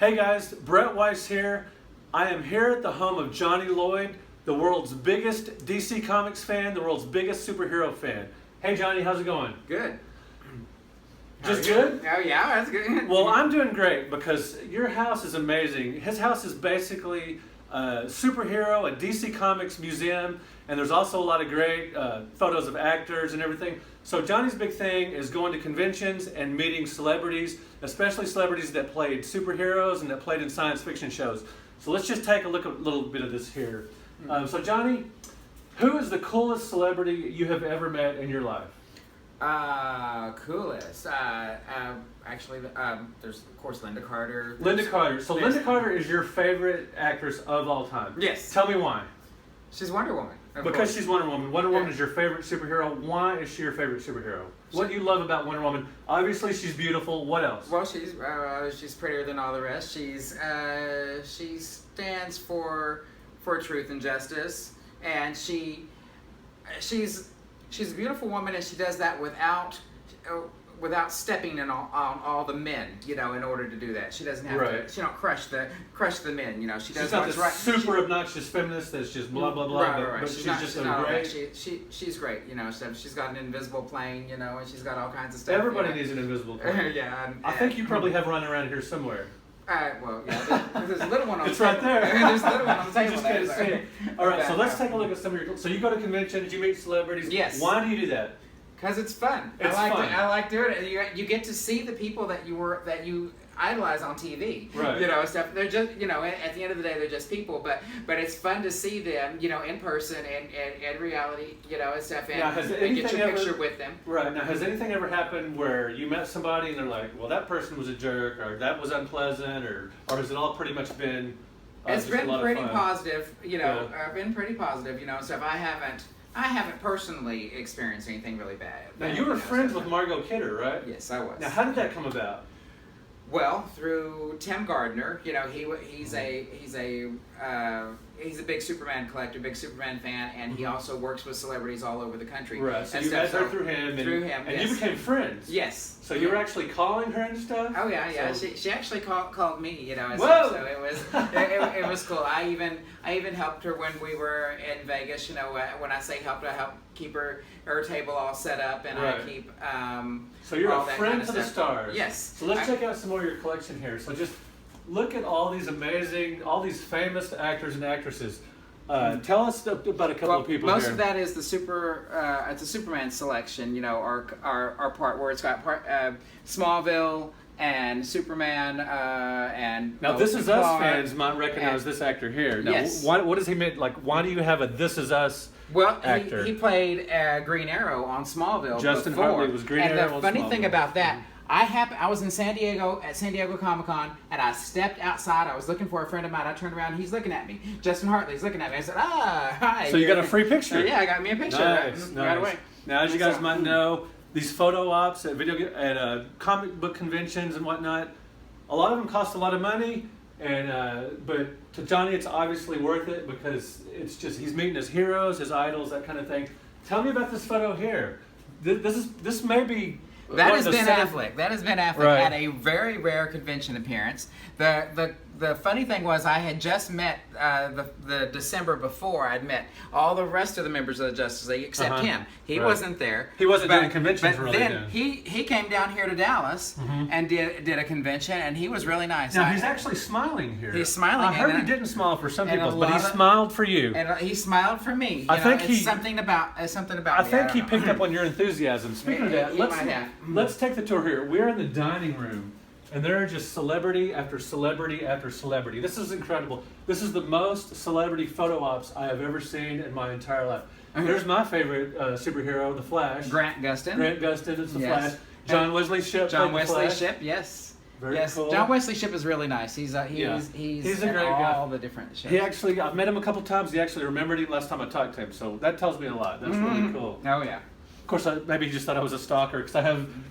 Hey guys, Brett Weiss here. I am here at the home of Johnny Loyd, the world's biggest DC Comics fan, the world's biggest superhero fan. Hey Johnny, how's it going? Good. Just good? Oh yeah, that's good. Well, I'm doing great because your house is amazing. His house is basically a superhero, a DC Comics museum, and there's also a lot of great photos of actors and everything. So Johnny's big thing is going to conventions and meeting celebrities, especially celebrities that played superheroes and that played in science fiction shows. So let's just take a look at a little bit of this here. So Johnny, who is the coolest celebrity you have ever met in your life? Coolest. Actually, there's of course Linda Carter. Linda Carter. So Linda Carter is your favorite actress of all time. Yes. Tell me why. She's Wonder Woman. Because she's Wonder Woman. Wonder Woman is your favorite superhero. Why is she your favorite superhero? What do you love about Wonder Woman? Obviously, she's beautiful. What else? Well, she's prettier than all the rest. She stands for truth and justice, and she's a beautiful woman, and she does that without stepping on all the men, in order to do that. She doesn't have to. She don't crush the men. She does. She's not this super obnoxious feminist that's just blah blah blah. Right. But she's just great. She's great. She's got an invisible plane. And she's got all kinds of stuff. Everybody needs an invisible plane. Yeah. I think you probably have running around here somewhere. Well, yeah. There's a little one on the It's table. right there. There's a little one on the table. You just can't see it. All right. So let's take a look at some of your. So you go to conventions. You meet celebrities. Yes. Why do you do that? Because it's fun. It's fun. I like doing it. You get to see the people that you idolize on TV. Right. Stuff. They're just at the end of the day they're just people. But it's fun to see them in person and reality. And stuff. And get your picture with them. Right. Now, has anything ever happened where you met somebody and they're like, well, that person was a jerk, or that was unpleasant, or has it all pretty much been? It's been pretty fun? Positive. I've been pretty positive. Stuff. I haven't personally experienced anything really bad. Now, you were friends with Margot Kidder, right? Yes, I was. Now, how did that come about? Well, through Tim Gardner. He's a big Superman collector, big Superman fan, and he also works with celebrities all over the country. Right. So you met her through him. And you became friends. Yes. So you were actually calling her and stuff. Oh yeah. So, she actually called me. Whoa! So it was cool. I even helped her when we were in Vegas. When I say helped, I helped keep her table all set up, and I keep. So you're all a that friend kind of to the stuff. stars. Yes. So let's check out some more of your collection here. So just look at all these famous actors and actresses. Tell us about a couple of people most here. of that is the it's a Superman selection, our part where it's got Smallville and Superman and... Now, This Is Us fans might recognize this actor here. Now, yes. What does he mean? Like, why do you have a This Is Us actor? He played Green Arrow on Smallville Justin before. Hartley was Green Arrow on Smallville. And the funny thing about that, I was in San Diego at San Diego Comic-Con, and I stepped outside. I was looking for a friend of mine. I turned around, and he's looking at me. Justin Hartley's looking at me. I said, hi. So you got a free picture? Yeah, I got me a picture. Nice. Right away. Now, as you guys might know, these photo ops at comic book conventions and whatnot, a lot of them cost a lot of money, but to Johnny, it's obviously worth it because it's just he's meeting his heroes, his idols, that kind of thing. Tell me about this photo here. This may be. That has Ben Affleck. That has Ben Affleck Right. had a very rare convention appearance. The funny thing was I had just met the December before. I'd met all the rest of the members of the Justice League except him. He wasn't there. He wasn't doing conventions but really. Then he came down here to Dallas and did a convention, and he was really nice. Now he's actually smiling here. He's smiling. I heard he didn't smile for some people, but he of, smiled for you. And he smiled for me. I think it's something about I me. think he don't picked know. up on your enthusiasm. Speaking of that, let's take the tour here. We're in the dining room, and there are just celebrity after celebrity after celebrity. This is incredible. This is the most celebrity photo ops I have ever seen in my entire life. There's my favorite superhero, The Flash. Grant Gustin. Grant Gustin is The Yes. Flash. John Wesley Shipp. John played The Wesley Flash. Shipp, yes. Very yes, cool. John Wesley Shipp is really nice. He's a in great guy. all the different shows. I've met him a couple times. He actually remembered him last time I talked to him, so that tells me a lot. That's really cool. Oh yeah. Of course, maybe he just thought I was a stalker because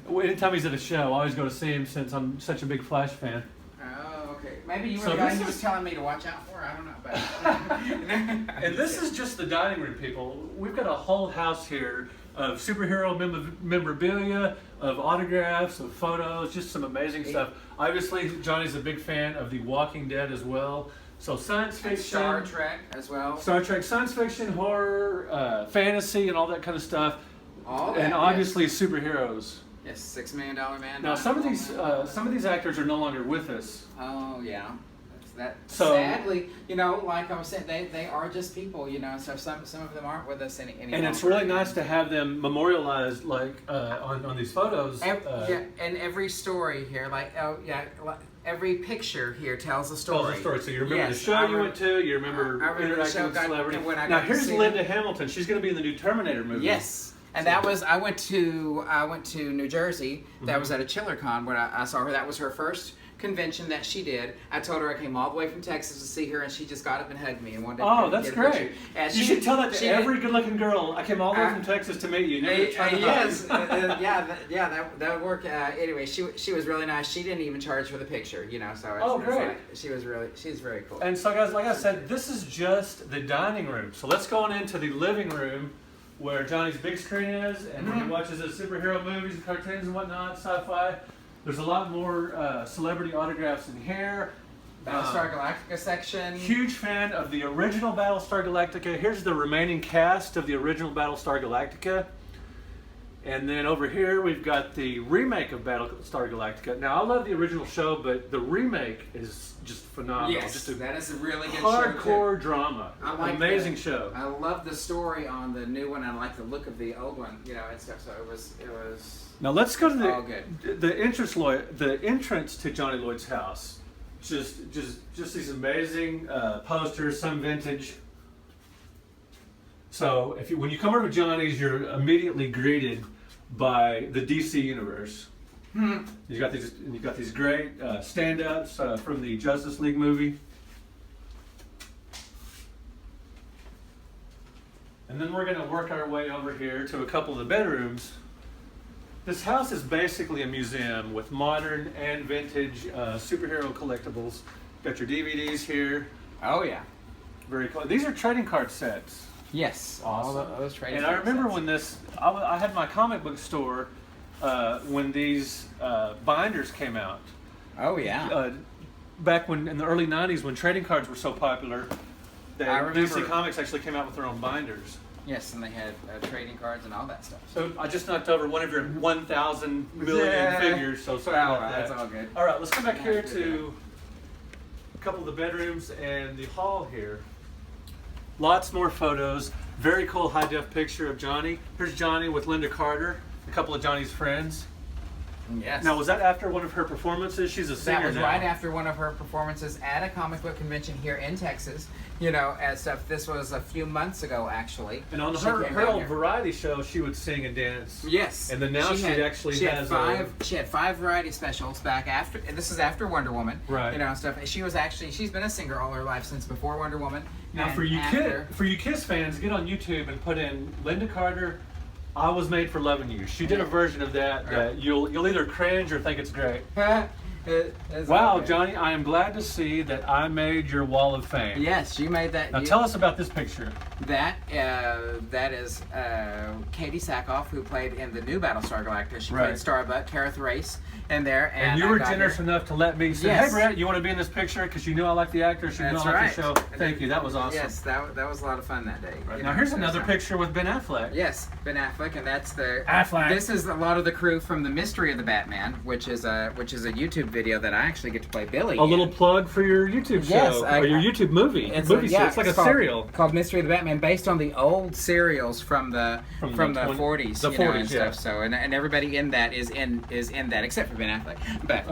anytime he's at a show, I always go to see him since I'm such a big Flash fan. Oh, okay. Maybe you were the guy he was telling me to watch out for. I don't know. But And this is just the dining room, people. We've got a whole house here of superhero memorabilia, of autographs, of photos, just some amazing stuff. Obviously, Johnny's a big fan of The Walking Dead as well. So science fiction, Star Trek as well. Star Trek, science fiction, horror, fantasy, and all that kind of stuff. All that, and obviously superheroes. Yes, $6 Million Man. Now some of these actors are no longer with us. Oh yeah. So, sadly, you know, like I was saying, they are just people, you know. So some of them aren't with us anymore. And it's really nice to have them memorialized, like on these photos. Yeah, and every story here, every picture here tells a story. Tells a story. So you remember the show you went to. You remember interacting with celebrity. Now here's Linda Hamilton. She's going to be in the new Terminator movie. Yes. And that was I went to New Jersey. That was at a ChillerCon when I saw her. That was her first convention that she did. I told her I came all the way from Texas to see her, and she just got up and hugged me and wanted to that's great. And you should tell that to every good-looking girl. I came all the way from Texas to meet you. Yes, that would work. Anyway, she was really nice. She didn't even charge for the picture, you know. So great. She's very cool. And so, guys, like I said, this is just the dining room. So let's go on into the living room, where Johnny's big screen is, and he watches his superhero movies and cartoons and whatnot, sci-fi. There's a lot more celebrity autographs in here. Battlestar Galactica section. Huge fan of the original Battlestar Galactica. Here's the remaining cast of the original Battlestar Galactica. And then over here we've got the remake of Battlestar Galactica. Now I love the original show, but the remake is just phenomenal. Yes, that is a really good hardcore drama. Amazing show. I love the story on the new one. I like the look of the old one, you know, and stuff. So it was. Now let's go to the entrance to Johnny Loyd's house. Just these amazing posters, some vintage. So when you come over to Johnny's, you're immediately greeted by the DC universe. You've got these great stand-ups from the Justice League movie. And then we're going to work our way over here to a couple of the bedrooms. This house is basically a museum with modern and vintage superhero collectibles. Got your DVDs here. Oh yeah. Very cool. These are trading card sets. Yes. Awesome. All those trading and card I remember sets. when I had my comic book store when these binders came out. Oh yeah. Back in the early 90s when trading cards were so popular, DC Comics actually came out with their own binders. Yes, and they had trading cards and all that stuff. So I just knocked over one of your 1,000 million figures, so sorry about that. That's all good. All right, let's come back here to a couple of the bedrooms and the hall here. Lots more photos. Very cool high-def picture of Johnny. Here's Johnny with Linda Carter, a couple of Johnny's friends. Yes. Now, was that after one of her performances? She's a singer now. That was right after one of her performances at a comic book convention here in Texas. You know, and stuff. This was a few months ago, actually. And on her old variety show, she would sing and dance. Yes. And then now she had 5 variety specials back after. And this is after Wonder Woman. Right. You know, and stuff. She's been a singer all her life since before Wonder Woman. Now, for you Kiss fans, get on YouTube and put in Linda Carter. I Was Made for Loving You. She did a version of that you'll either cringe or think it's great. Wow, Johnny, I am glad to see that I made your wall of fame. Yes, you made that. Now tell us about this picture. That is Katie Sackhoff, who played in the new Battlestar Galactica. She played Starbuck, Kareth Race, in there. And you were generous enough to let me say, hey, Brett, you want to be in this picture? Because you knew I like the actors, you knew I like the show. Thank you, that was awesome. Yes, that was a lot of fun that day. Right. Now here's another picture with Ben Affleck. Yes, Ben Affleck, and that's the... Affleck. This is a lot of the crew from The Mystery of the Batman, which is a YouTube video that I actually get to play Billy in. Little plug for your YouTube show, or your YouTube movie. It's like a serial. Called Mystery of the Batman, based on the old serials from the 40s. The 40s, and stuff. So, and everybody in that is in that, except for Ben Affleck. But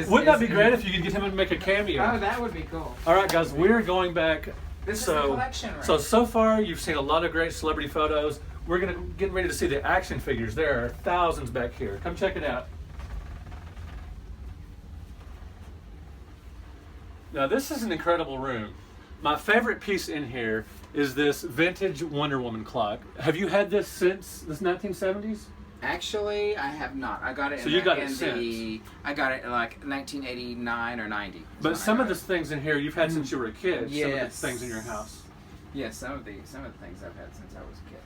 wouldn't that be great if you could get him to make a cameo? Oh, that would be cool. All right, guys, we're going back. This is the collection, right? So far, you've seen a lot of great celebrity photos. We're getting ready to see the action figures. There are thousands back here. Come check it out. Now, this is an incredible room. My favorite piece in here is this vintage Wonder Woman clock. Have you had this since the 1970s? Actually, I have not. I got it. I got it in like 1989 or 90. But some of the things in here you've had since you were a kid. Yes. Some of the things in your house. Yes, some of the things I've had since I was a kid.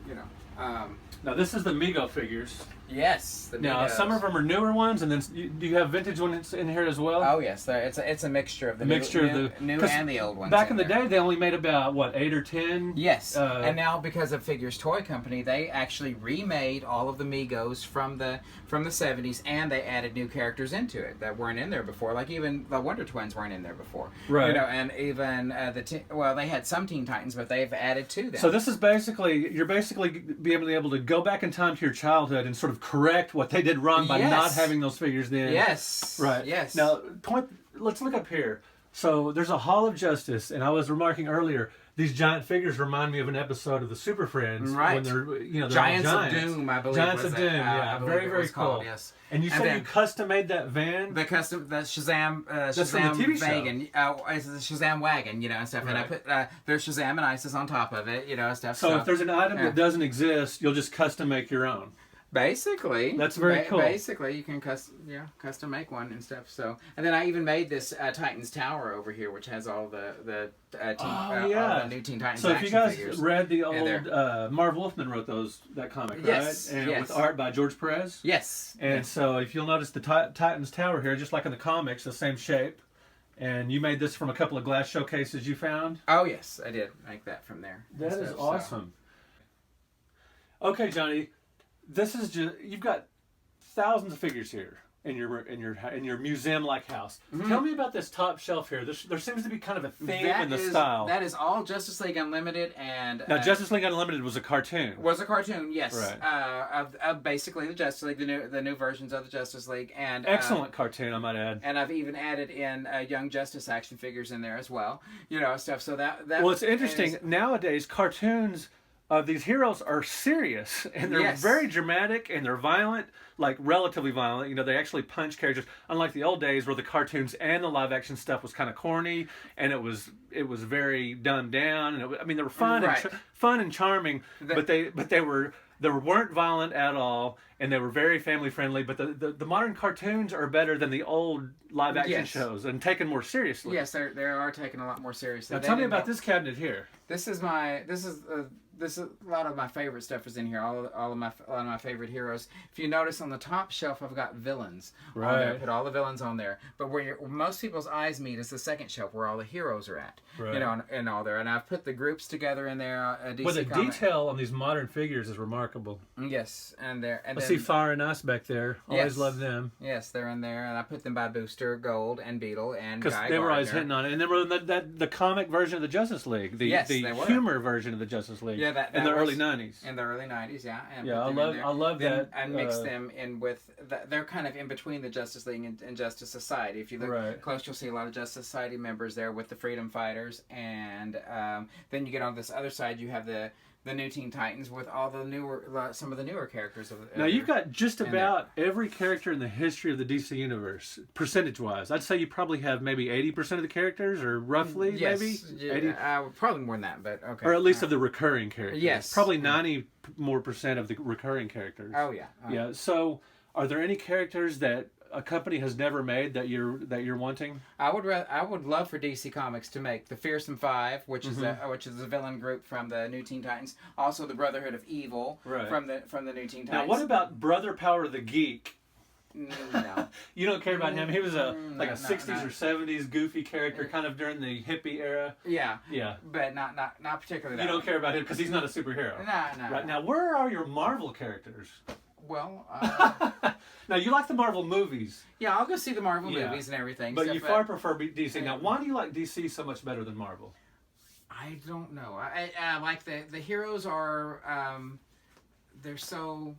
You know. Now this is the Mego figures. Yes. The Now Migos. some of them are newer ones, and then do you have vintage ones in here as well? Oh yes, it's a mixture of the new and the old ones. Back in the day, they only made about what 8 or 10. Yes, and now because of Figures Toy Company, they actually remade all of the Migos from the 70s, and they added new characters into it that weren't in there before. Like even the Wonder Twins weren't in there before. Right. You know, and even they had some Teen Titans, but they've added to them. So this is you're basically being able to go back in time to your childhood and sort of correct what they did wrong by not having those figures then. Yes. Right. Yes. Now, let's look up here. So there's a Hall of Justice, and I was remarking earlier, these giant figures remind me of an episode of the Super Friends. Right. When they're, they're Giants all of Doom, I believe. Giants was of it. Doom, yeah. Very, very cool. Called, yes. And you said you custom made that van? The Shazam, That's from the TV wagon, it's the Shazam wagon, and stuff. Right. And I put there's Shazam and Isis on top of it, stuff. So if there's an item that doesn't exist, you'll just custom make your own. Basically, that's very cool. Basically, you can custom make one and stuff. So, and then I even made this Titans Tower over here, which has all the all the new Teen Titans. So if you guys figures. read the old Marv Wolfman wrote that comic, right? Yes, and with art by George Perez. Yes. And so if you'll notice the Titans Tower here, just like in the comics, the same shape. And you made this from a couple of glass showcases you found. Oh yes, I did make that from there. That is awesome. So. Okay, Johnny. This is just you've got thousands of figures here in your museum-like house. Mm-hmm. Tell me about this top shelf here. There seems to be kind of a theme in the style. That is all Justice League Unlimited, and now Justice League Unlimited was a cartoon. Was a cartoon, yes. Right. Of basically the Justice League, the new versions of the Justice League, and excellent cartoon, I might add. And I've even added in Young Justice action figures in there as well. Stuff. So that well, it's interesting nowadays. Cartoons. These heroes are serious, and they're very dramatic, and they're violent, like relatively violent. They actually punch characters. Unlike the old days where the cartoons and the live action stuff was kind of corny, and it was very dumbed down. And they were fun and charming, but they weren't violent at all, and they were very family friendly. But the modern cartoons are better than the old live action shows and taken more seriously. Yes, they are taken a lot more seriously. Now tell me about this cabinet here. This is a lot of my favorite stuff is in here. A lot of my favorite heroes. If you notice on the top shelf, I've got villains. Right. On there. I put all the villains on there. But where most people's eyes meet is the second shelf, where all the heroes are at. Right. And all there. And I've put the groups together in there. Well, the detail on these modern figures is remarkable. Yes, and there. And I see Fire and Ice back there. Always love them. Yes, they're in there, and I put them by Booster, Gold, and Beetle, and Guy because they were always hitting on it. And then the comic version of the Justice League, the humor version of the Justice League. Yeah, that in the early 90s. In the early 90s, yeah. And I love that. And mix them in with, they're kind of in between the Justice League and Justice Society. If you look close, you'll see a lot of Justice Society members there with the Freedom Fighters. And then you get on this other side, you have the new Teen Titans with all the some of the newer characters. Now you've got just about every character in the history of the DC universe, percentage-wise. I'd say you probably have maybe 80% of the characters, or roughly, maybe? Probably more than that, but okay. Or at least of the recurring characters. Yes. Probably 90% more of the recurring characters. Oh, yeah. Yeah, so are there any characters that a company has never made that you're wanting? I would love for DC Comics to make the Fearsome Five, which is a villain group from the New Teen Titans. Also, the Brotherhood of Evil from the New Teen Titans. Now, what about Brother Power the Geek? No. You don't care about him? He was a 60s or 70s goofy character, kind of during the hippie era. Yeah. Yeah. But not particularly. You don't care about him because he's not a superhero. No. Right now, where are your Marvel characters? Well, now you like the Marvel movies. Yeah, I'll go see the Marvel movies and everything. But you far prefer DC. Now, why do you like DC so much better than Marvel? I don't know. I like the heroes are they're so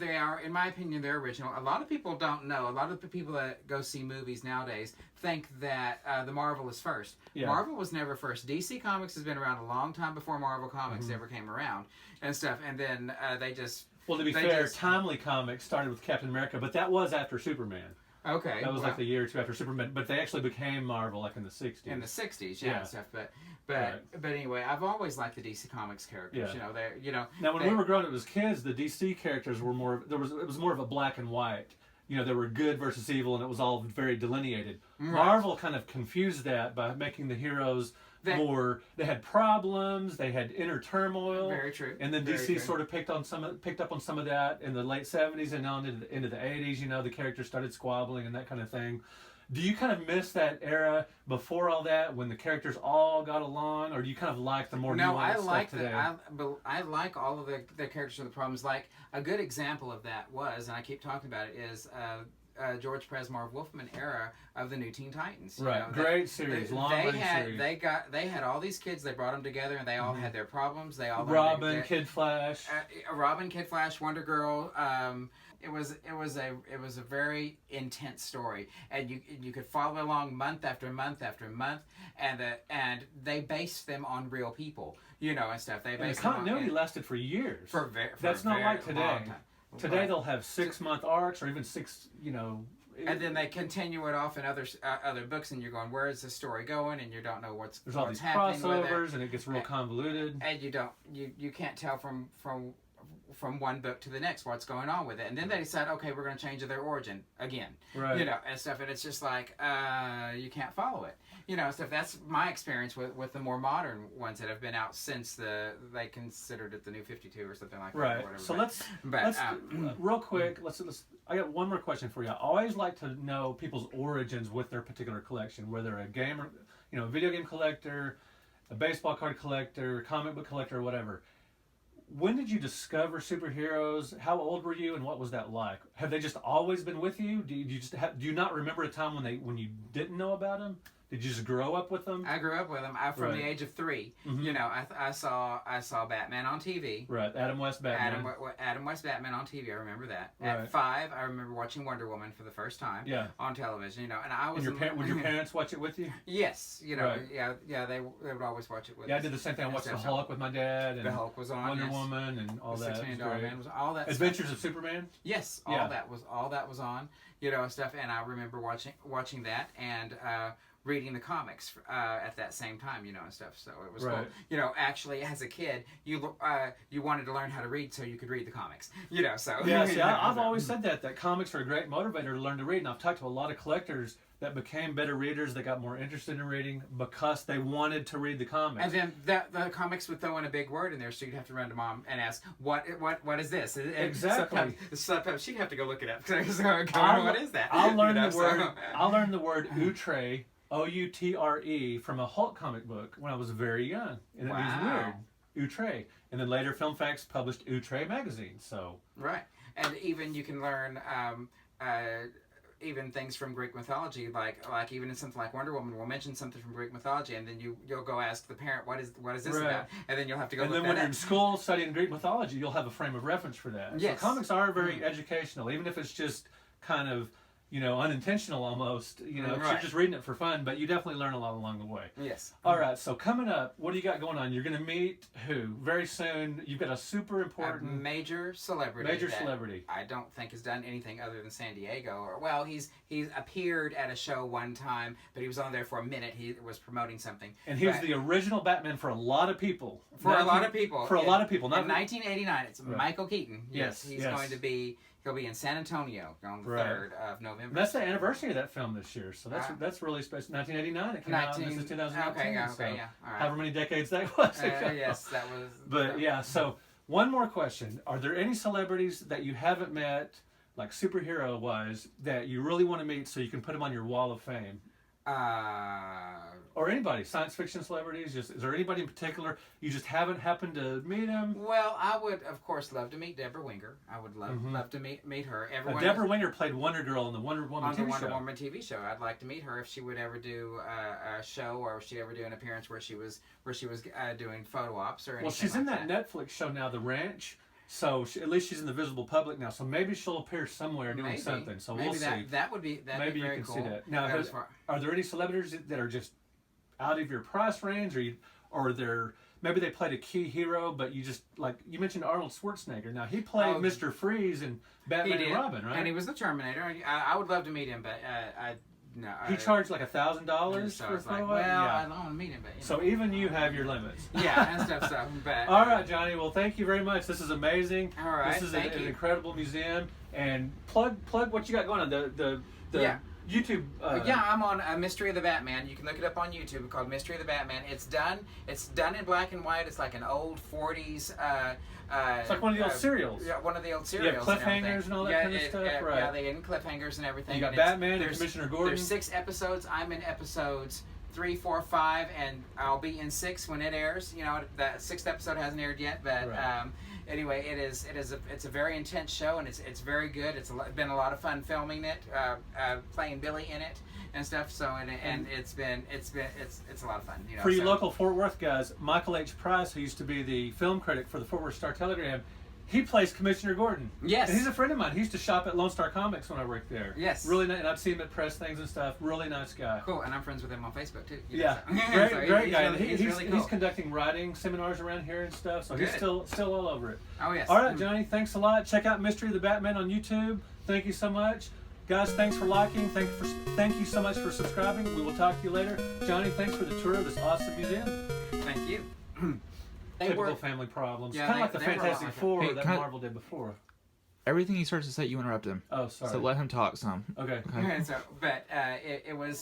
they are, in my opinion, they're original. A lot of people don't know. A lot of the people that go see movies nowadays think that the Marvel is first. Yeah. Marvel was never first. DC Comics has been around a long time before Marvel Comics ever came around and stuff. And then they just... Well, to be fair, Timely Comics started with Captain America, but that was after Superman. Okay. That was like the year or two after Superman, but they actually became Marvel like in the 60s. In the 60s, yeah. And stuff. But anyway, I've always liked the DC Comics characters. Yeah. Now, when we were growing up as kids, the DC characters were more. It was more of a black and white. there were good versus evil, and it was all very delineated. Right. Marvel kind of confused that by making the heroes more. They had problems. They had inner turmoil. Very true. And then DC sort of picked up on some of that in the late '70s and on into the '80s. The characters started squabbling and that kind of thing. Do you kind of miss that era before all that, when the characters all got along, or do you kind of like the more nuanced stuff today? I like all of the characters and the problems. Like, a good example of that was, and I keep talking about it, is George Perez Marv Wolfman era of the New Teen Titans. Right, great series, long-running series. They had all these kids. They brought them together, and they all had their problems. They all Robin, Kid Flash, Robin, Kid Flash, Wonder Girl. It was a very intense story, and you could follow along month after month after month, and they based them on real people, and stuff. The continuity lasted for years. That's not like today. Today they'll have 6-month arcs, or even 6, and then they continue it off in other books, and you're going, where is the story going? And you don't know what's there's all these happening crossovers, with it. And it gets real convoluted. And you can't tell from one book to the next what's going on with it. And then they decide, okay, we're going to change their origin again, right? And stuff. And it's just like you can't follow it, stuff. That's my experience with the more modern ones that have been out since they considered it the New 52 or something like that. Right. Or whatever. So let's real quick. Let's. I got one more question for you. I always like to know people's origins with their particular collection, whether a gamer, a video game collector, a baseball card collector, comic book collector, or whatever. When did you discover superheroes? How old were you, and what was that like? Have they just always been with you? Do you not remember a time when you didn't know about them? Did you just grow up with them? I grew up with them. From the age of 3. Mm-hmm. I saw Batman on TV. Right, Adam West Batman. Adam West Batman on TV. I remember that. Right. At 5, I remember watching Wonder Woman for the first time. Yeah. On television. And I was. Would your parents watch it with you? Yes. Right. Yeah. They would always watch it with us. Yeah, I did the same thing. I watched the Hulk with my dad. And the Hulk was on. Wonder Woman and all that. $6 Million Man was all that. Adventures of Superman. Yes, all that was on. Stuff, and I remember watching that and. Reading the comics at that same time, and stuff. So it was cool. Actually, as a kid, you wanted to learn how to read so you could reuld the comics. So yeah. See, I've always said that comics are a great motivator to learn to read, and I've talked to a lot of collectors that became better readers. They got more interested in reading because they wanted to read the comics. And then the comics would throw in a big word in there, so you'd have to run to mom and ask, "What is this?" And exactly. Sometimes she'd have to go look it up. What is that? I'll learn the word outre. Outre from a Hulk comic book when I was very young, and it means weird, outre. And then later, Film Facts published Outre magazine. So right, and even you can learn even things from Greek mythology, like even in something like Wonder Woman, we'll mention something from Greek mythology, and then you'll go ask the parent, what is this about, and then you'll have to go. And look then when that you're in school studying Greek mythology, you'll have a frame of reference for that. Yes. So comics are very educational, even if it's just kind of. Unintentional almost. You're just reading it for fun, but you definitely learn a lot along the way. Yes. All right, so coming up, what do you got going on? You're going to meet who? Very soon. You've got a super important... major celebrity. I don't think has done anything other than San Diego. He's appeared at a show one time, but he was on there for a minute. He was promoting something. And he was the original Batman for a lot of people. For a lot of people. In 1989, it's Michael Keaton. Yes. He's going to be... He'll be in San Antonio on the 3rd of November. And that's the anniversary of that film this year, so that's really special. 1989, it came out. This is 2019. Okay, yeah. All right. However many decades that was. Yes, that was. But yeah, so one more question: are there any celebrities that you haven't met, like superhero-wise, that you really want to meet so you can put them on your wall of fame? Or anybody, science fiction celebrities. Is there anybody in particular you just haven't happened to meet them? Well, I would, of course, love to meet Deborah Winger. I would love to meet her. Deborah Winger played Wonder Girl in the Wonder Woman TV show. I'd like to meet her if she would ever do a show, or if she'd ever do an appearance where she was doing photo ops or anything. Well, she's in that Netflix show now, The Ranch. So at least she's in the visible public now. So maybe she'll appear somewhere doing something. So we'll see. That would be very cool. Maybe you can see that. Now, are there any celebrities that are just out of your price range, or maybe they played a key hero, but you just, like you mentioned Arnold Schwarzenegger. Now he played Mr. Freeze in Batman and Robin, right? And he was the Terminator. I would love to meet him, but no. He charged like $1,000 for a photo. I don't want to meet meaning, but So even you have your limits. yeah, and stuff. So, but all right, Johnny. Well, thank you very much. This is amazing. All right, this is thank an you. incredible museum. And plug what you got going on. The Yeah. YouTube. Yeah, I'm on Mystery of the Batman. You can look it up on YouTube. Called Mystery of the Batman. It's done in black and white. It's like an old 40s. It's like one of the old serials. Yeah, one of the old serials. Yeah, cliffhangers and all that kind of stuff. Right. Yeah, they end cliffhangers and everything. You got and Batman and Commissioner Gordon. There's 6 episodes. I'm in episodes 3, 4, 5, and I'll be in 6 when it airs. You know, that 6th episode hasn't aired yet, but right. Anyway, it's a very intense show, and it's very good. It's been a lot of fun filming it, playing Billy in it and stuff. So and it's a lot of fun. You know, for you local Fort Worth guys, Michael H. Price, who used to be the film critic for the Fort Worth Star Telegram, he plays Commissioner Gordon. Yes. And he's a friend of mine. He used to shop at Lone Star Comics when I worked there. Yes. Really nice, and I've seen him at press things and stuff. Really nice guy. Cool, and I'm friends with him on Facebook too. Yeah, So great guy. He's really cool. He's conducting writing seminars around here and stuff, so he's still all over it. Oh yes. All right, Johnny, thanks a lot. Check out Mystery of the Batman on YouTube. Thank you so much. Guys, thanks for liking. Thank you so much for subscribing. We will talk to you later. Johnny, thanks for the tour of this awesome museum. Thank you. Typical family problems. Yeah, kind of like the they were Fantastic like that. Four Hey, that can I- Marvel did before. Everything he starts to say, you interrupt him. Oh, sorry. So let him talk some. Okay. Okay, so but it was